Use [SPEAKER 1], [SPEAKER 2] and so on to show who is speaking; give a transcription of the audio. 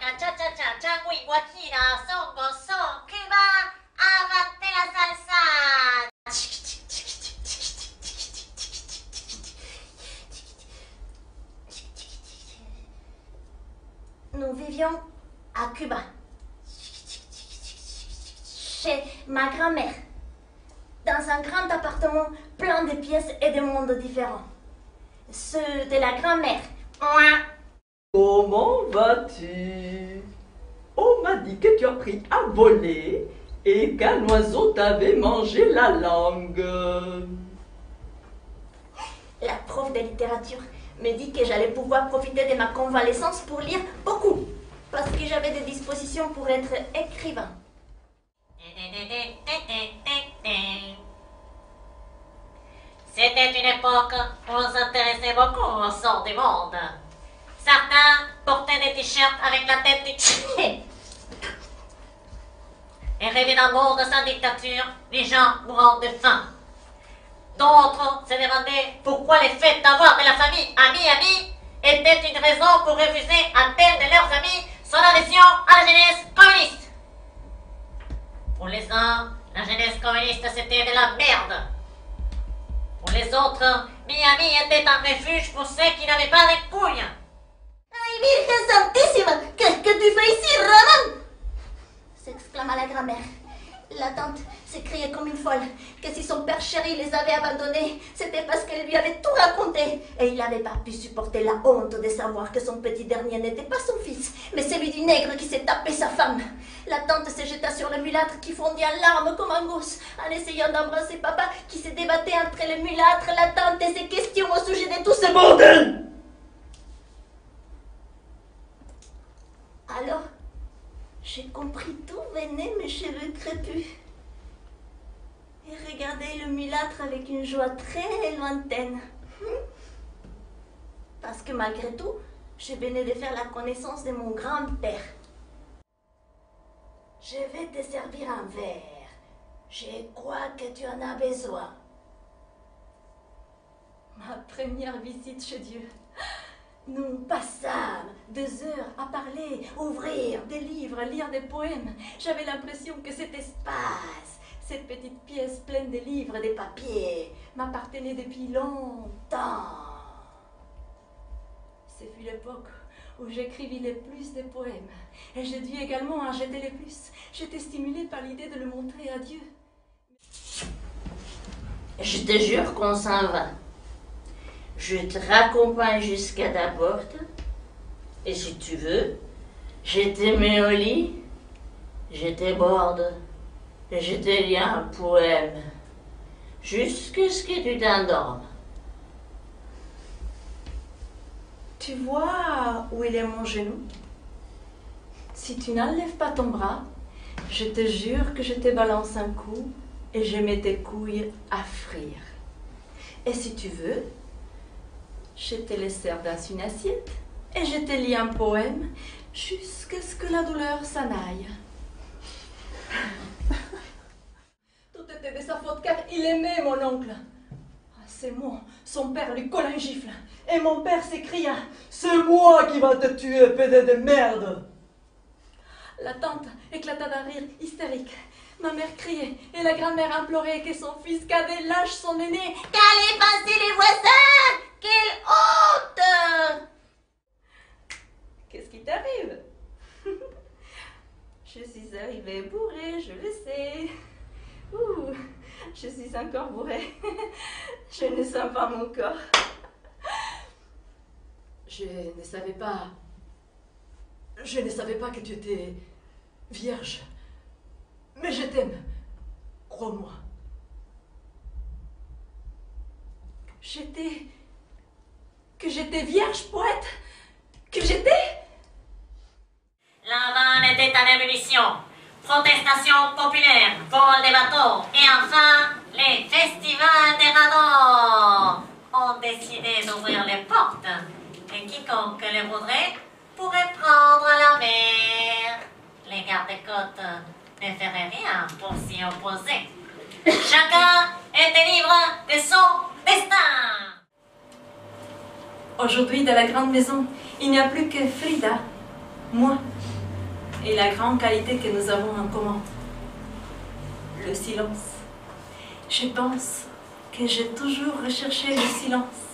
[SPEAKER 1] chaca, cha cha cha, changui, guachina, songo, son, cuba, avante la salsa. Nous vivions à Cuba, chez ma grand-mère, dans un grand appartement plein de pièces et de mondes différents. Ceux de la grand-mère.
[SPEAKER 2] Comment vas-tu? On m'a dit que tu as pris à voler et qu'un oiseau t'avait mangé la langue.
[SPEAKER 1] La prof de littérature me dit que j'allais pouvoir profiter de ma convalescence pour lire beaucoup, parce que j'avais des dispositions pour être écrivain. C'était une époque où on s'intéressait beaucoup au sort du monde. Certains portaient des t-shirts avec la tête du et rêvaient d'un monde sans dictature, les gens mourant de faim. D'autres se demandaient pourquoi les faits d'avoir de la famille amis étaient une raison pour refuser à tel de leurs amis son adhésion à la jeunesse communiste. Pour les uns, la jeunesse communiste c'était de la merde. Pour les autres, Miami était un refuge pour ceux qui n'avaient pas de couilles. Ay, Virgen Santísima, qu'est-ce que tu fais ici, Ramon? S'exclama la grand-mère. La tante s'écriait comme une folle que si son père chéri les avait abandonnés, c'était parce qu'elle lui avait tout raconté. Et il n'avait pas pu supporter la honte de savoir que son petit dernier n'était pas son fils, mais celui du nègre qui s'est tapé sa femme. La tante se jeta sur le mulâtre qui fondit en larmes comme un gosse. En essayant d'embrasser papa qui se débattait entre le mulâtre, la tante et ses questions au sujet de tout ce bordel. Alors, j'ai compris d'où venaient mes cheveux crépus et regardé le mulâtre avec une joie très lointaine. Parce que malgré tout, je venais de faire la connaissance de mon grand-père. Je vais te servir un verre. Je crois que tu en as besoin. Ma première visite chez Dieu. Nous passâmes 2 heures à parler, ouvrir des livres, lire des poèmes. J'avais l'impression que cet espace, cette petite pièce pleine de livres et de papiers, m'appartenait depuis longtemps. Ce fut l'époque où j'écrivis le plus de poèmes. Et j'ai dû également en jeter le plus. J'étais stimulée par l'idée de le montrer à Dieu. Je te jure qu'on s'en va. Je te raccompagne jusqu'à ta porte. Et si tu veux, je te mets au lit, je te borde et je te lis un poème jusqu'à ce que tu t'endormes. Tu vois où il est mon genou? Si tu n'enlèves pas ton bras, je te jure que je te balance un coup et je mets tes couilles à frire. Et si tu veux, je te les sers dans une assiette et je te lis un poème jusqu'à ce que la douleur s'en aille. Tout était de sa faute car il aimait mon oncle. À ces mots, son père lui colla une gifle et mon père s'écria « C'est moi qui va te tuer, pédé de merde !» La tante éclata d'un rire hystérique. Ma mère criait et la grand-mère implorait que son fils cadet lâche son aîné. Qu'allez passer les voisins! Quelle honte! Qu'est-ce qui t'arrive? Je suis arrivée bourrée, je le sais. Ouh, je suis encore bourrée. Je ne sens pas mon corps. Je ne savais pas que tu étais vierge. Mais je t'aime, crois-moi. Que j'étais vierge, poète? Que j'étais? La vanne était en ébullition. Protestation populaire, vol des bateaux et enfin les festivals des radeaux ont décidé d'ouvrir les portes et quiconque le voudrait pourrait prendre la mer. Les gardes-côtes ne feraient rien pour s'y opposer. Chacun était libre de son destin. Aujourd'hui, dans la grande maison, il n'y a plus que Frida,
[SPEAKER 3] moi et la grande qualité que nous avons en commun, le silence. Je pense que j'ai toujours recherché le silence.